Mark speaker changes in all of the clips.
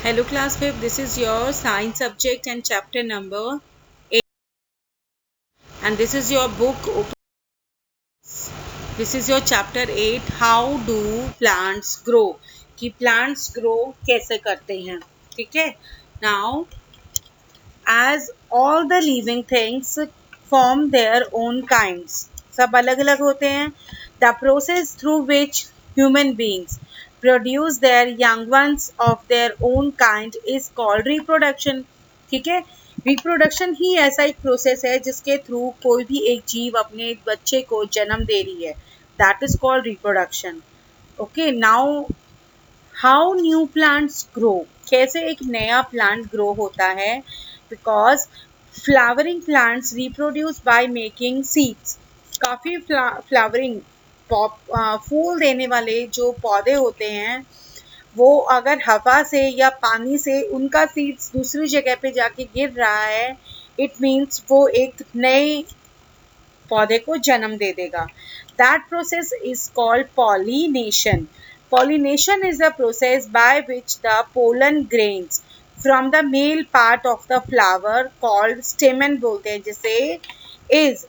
Speaker 1: Hello class 5th, this is your science subject and chapter number 8 and this is your book. This is your chapter 8, how do plants grow, कि plants grow कैसे करते हैं. ठीक है. Now as all the living things form their own kinds, सब अलग अलग होते हैं. The process through which human beings produce their young ones of their own kind is called reproduction. ठीक है. रिप्रोडक्शन ही ऐसा एक प्रोसेस है जिसके थ्रू कोई भी एक जीव अपने बच्चे को जन्म दे रही है. That is called reproduction. Okay. Now how new plants grow, कैसे एक नया प्लांट ग्रो होता है. Because flowering plants reproduce by making seeds. काफ़ी फ्लावरिंग फूल देने वाले जो पौधे होते हैं वो अगर हवा से या पानी से उनका सीड्स दूसरी जगह पे जाके गिर रहा है, इट मीन्स वो एक नए पौधे को जन्म दे देगा. That process is called pollination. Pollination is the process by which the pollen grains from the male part of the flower called stamen बोलते हैं जिसे, is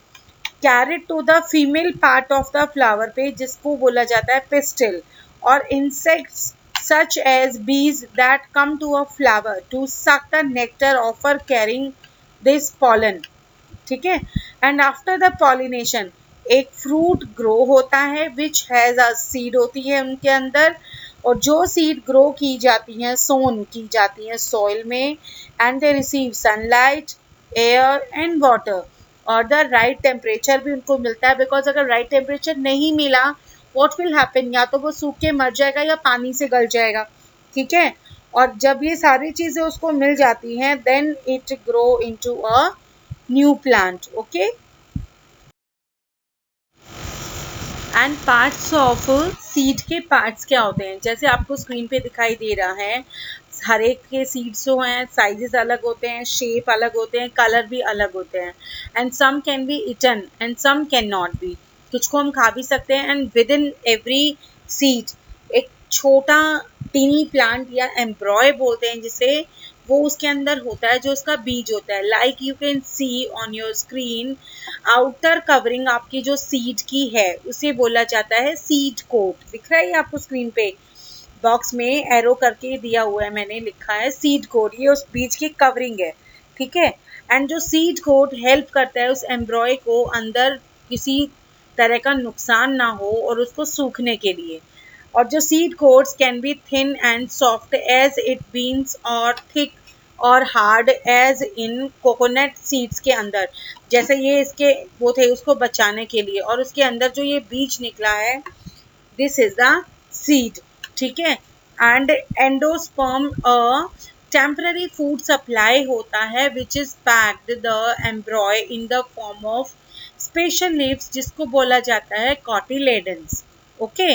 Speaker 1: carried to the female part of the flower पे जिसको बोला जाता है pistil. और insects such as bees that come to a flower to suck the nectar offer carrying this pollen. ठीक है. and after the pollination एक fruit grow होता है which has a seed होती है उनके अंदर, और जो सीड ग्रो की जाती हैं सोन की जाती हैं सॉइल में, and they receive sunlight, air and water, और द राइट टेम्परेचर भी उनको मिलता है. बिकॉज अगर राइट टेम्परेचर नहीं मिला, व्हाट विल हैपन, या तो वो सूख के मर जाएगा या पानी से गल जाएगा. ठीक है. और जब ये सारी चीज़ें उसको मिल जाती हैं then it grow into a new plant. Okay. And parts of seed के पार्ट्स क्या होते हैं, जैसे आपको स्क्रीन पे दिखाई दे रहा है. हर एक के सीड्स जो हैं साइजेस अलग होते हैं, शेप अलग होते हैं, कलर भी अलग होते हैं. And some can be eaten and some can not be. कुछ को हम खा भी सकते हैं. And within every seed एक छोटा टीनी प्लांट या एम्ब्रॉय बोलते हैं जिसे, वो उसके अंदर होता है जो उसका बीज होता है. Like you can see on your screen, outer covering आपकी जो सीड की है उसे बोला जाता है सीड कोट. दिख रहा है आपको स्क्रीन पे बॉक्स में एरो करके दिया हुआ है, मैंने लिखा है सीड कोट. ये उस बीज की कवरिंग है. ठीक है. एंड जो सीड कोट हेल्प करता है उस एम्ब्रॉय को अंदर किसी तरह का नुकसान ना हो और उसको सूखने के लिए. और जो seed coats can be thin and soft as it beans और थिक और hard as in coconut seeds के अंदर. जैसे ये इसके वो थे उसको बचाने के लिए, और उसके अंदर जो ये बीज निकला है दिस इज द सीड. ठीक है. And endosperm a temporary food supply होता है which is packed the एम्ब्रॉय in the form of special leaves जिसको बोला जाता है कॉटिलेडन्स. ओके.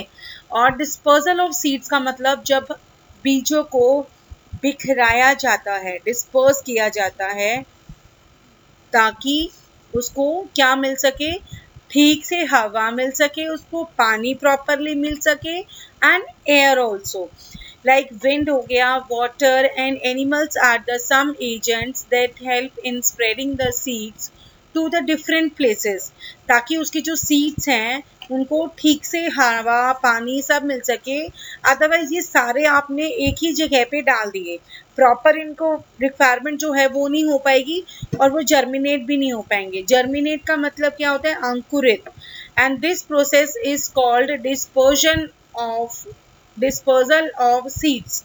Speaker 1: और डिस्पर्सल ऑफ सीड्स का मतलब जब बीजों को बिखराया जाता है, डिस्पर्स किया जाता है ताकि उसको क्या मिल सके, ठीक से हवा मिल सके, उसको पानी प्रॉपरली मिल सके and air also. Like wind हो गया, water and animals are the some agents that help in spreading the seeds to the different places, ताकि उसकी जो सीड्स हैं उनको ठीक से हवा पानी सब मिल सके. अदरवाइज ये सारे आपने एक ही जगह पे डाल दिए, प्रॉपर इनको रिक्वायरमेंट जो है वो नहीं हो पाएगी और वो जर्मिनेट भी नहीं हो पाएंगे. जर्मिनेट का मतलब क्या होता है, अंकुरित. And this process is called dispersal of seeds.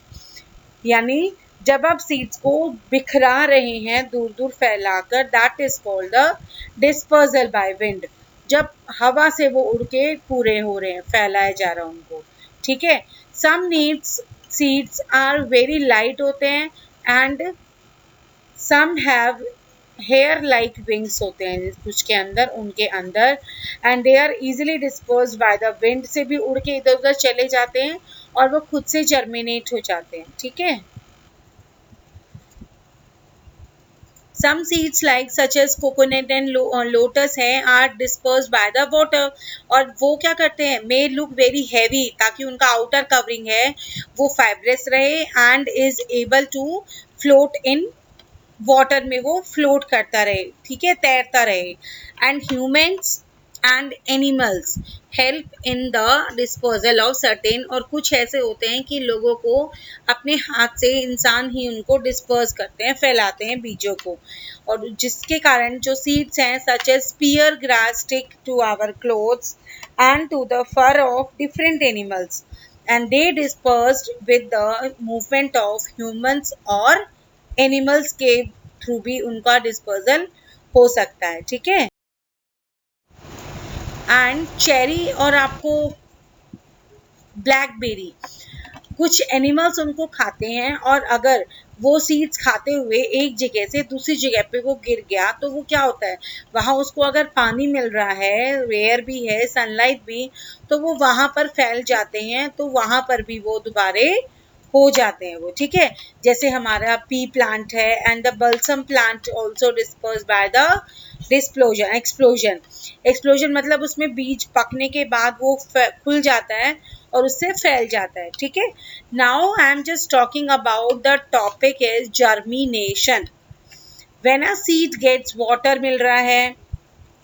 Speaker 1: यानी जब आप सीड्स को बिखरा रहे हैं दूर दूर फैलाकर, that is called the dispersal by wind. जब हवा से वो उड़ के पूरे हो रहे हैं, फैलाया जा रहा है उनको. ठीक है. Some needs seeds are very light होते हैं and some have hair like wings होते हैं कुछ के अंदर उनके अंदर, and they are easily dispersed by the wind. से भी उड़ के इधर उधर चले जाते हैं और वो खुद से जर्मिनेट हो जाते हैं. ठीक है. Some seeds like such as coconut and lotus है are dispersed by the water. और वो क्या करते हैं, may look very heavy, ताकि उनका outer covering है वो fibrous रहे and is able to float in water में, वो फ्लोट करता रहे, ठीक है, तैरता रहे. And humans and animals help in the disposal of certain. और कुछ ऐसे होते हैं कि लोगों को अपने हाथ से, इंसान ही उनको डिस्पर्स करते हैं, फैलाते हैं बीजों को, और जिसके कारण जो सीड्स हैं such as spear grass stick to our clothes and to the fur of different animals and they dispersed with the movement of humans और एनिमल्स के थ्रू भी उनका डिस्पर्सल हो सकता है, ठीक है. एंड चेरी और आपको ब्लैकबेरी, कुछ एनिमल्स उनको खाते हैं, और अगर वो सीड्स खाते हुए एक जगह से दूसरी जगह पे वो गिर गया तो वो क्या होता है, वहाँ उसको अगर पानी मिल रहा है, एयर भी है, सनलाइट भी, तो वो वहाँ पर फैल जाते हैं, तो वहाँ पर भी वो दोबारे हो जाते हैं वो, ठीक है. जैसे हमारा पी प्लांट है and the balsam plant also disperse by the explosion मतलब उसमें बीज पकने के बाद वो खुल जाता है और उससे फैल जाता है, ठीक है. Now I am just talking about the topic is germination. When a seed gets water मिल रहा है,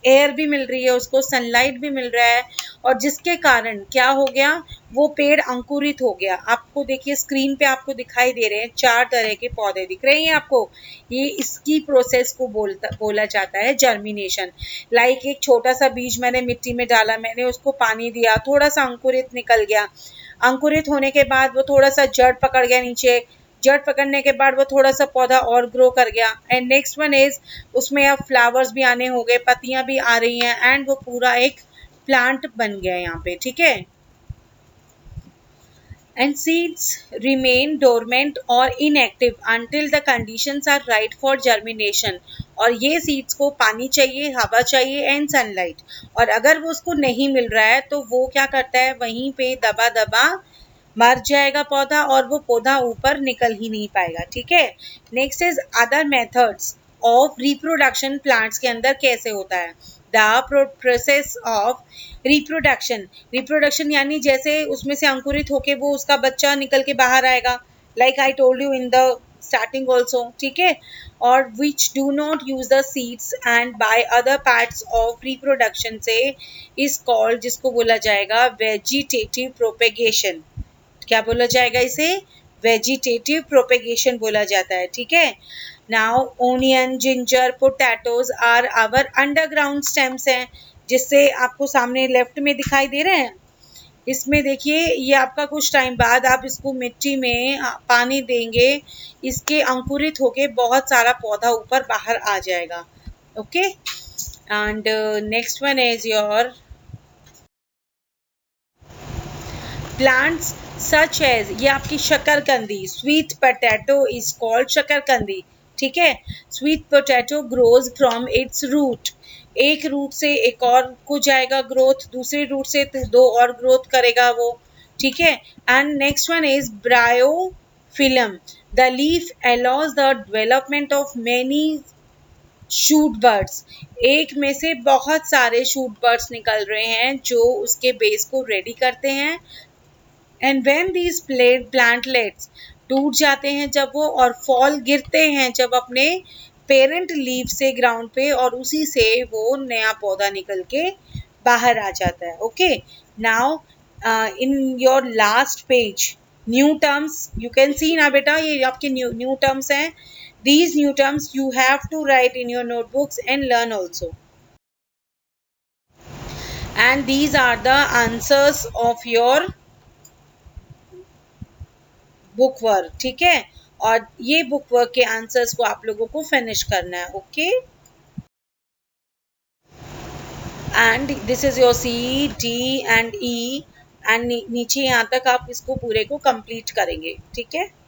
Speaker 1: एयर भी मिल रही है उसको, सनलाइट भी मिल रहा है, और जिसके कारण क्या हो गया, वो पेड़ अंकुरित हो गया. आपको देखिए स्क्रीन पे आपको दिखाई दे रहे हैं 4 तरह के पौधे दिख रहे हैं आपको. ये इसकी प्रोसेस को बोला जाता है जर्मिनेशन. लाइक एक छोटा सा बीज मैंने मिट्टी में डाला, मैंने उसको पानी दिया, थोड़ा सा अंकुरित निकल गया. अंकुरित होने के बाद वो थोड़ा सा जड़ पकड़ गया नीचे, जड़ पकड़ने के बाद वो थोड़ा सा पौधा और ग्रो कर गया. एंड नेक्स्ट वन इज उसमें अब फ्लावर्स भी आने हो गए, पत्तियां भी आ रही हैं, एंड वो पूरा एक प्लांट बन गया यहाँ पे, ठीक है. एंड सीड्स रिमेन डोरमेंट और inactive until the conditions are right for germination. और ये सीड्स को पानी चाहिए, हवा चाहिए एंड सनलाइट. और अगर वो उसको नहीं मिल रहा है तो वो क्या करता है, वहीं पे दबा दबा मर जाएगा पौधा, और वो पौधा ऊपर निकल ही नहीं पाएगा, ठीक है. Next is other methods of reproduction. Plants के अंदर कैसे होता है, द प्रोसेस ऑफ रिप्रोडक्शन यानी जैसे उसमें से अंकुरित होके वो उसका बच्चा निकल के बाहर आएगा, like I told you in the starting also, ठीक है. और which do not use the seeds and by other parts of reproduction से इज कॉल्ड, जिसको बोला जाएगा वेजिटेटिव प्रोपेगेशन. क्या बोला जाएगा इसे, वेजिटेटिव प्रोपेगेशन बोला जाता है, ठीक है. Now onion, ginger, potatoes are our underground stems हैं, जिससे आपको सामने लेफ्ट में दिखाई दे रहे हैं. इसमें देखिए ये आपका कुछ टाइम बाद आप इसको मिट्टी में पानी देंगे, इसके अंकुरित होके बहुत सारा पौधा ऊपर बाहर आ जाएगा, okay. And next one is your plants such as, ये आपकी शकरकंदी, स्वीट पोटैटो इज कॉल्ड शकरकंदी, ठीक है. Sweet potato grows from its root. एक रूट से एक और को जाएगा ग्रोथ, दूसरे रूट से दो और ग्रोथ करेगा वो, ठीक है. And next one is bryophyllum. The leaf allows the development of many shoot birds. एक में से बहुत सारे शूट बर्ड्स निकल रहे हैं जो उसके बेस को रेडी करते हैं. एंड व्हेन दीज प्लांटलेट्स टूट जाते हैं जब वो, और फॉल गिरते हैं जब अपने पेरेंट लीफ से ग्राउंड पे, और उसी से वो नया पौधा निकल के बाहर आ जाता है, okay. Now in your last page new terms you can see ना बेटा, ये आपके न्यू टर्म्स हैं. These new terms you have to write in your notebooks and learn also. And these are the answers of your book work, ठीक है. और ये book work के आंसर्स को आप लोगों को फिनिश करना है, okay. And this is your C, D and E, and नीचे यहाँ तक आप इसको पूरे को कंप्लीट करेंगे, ठीक है.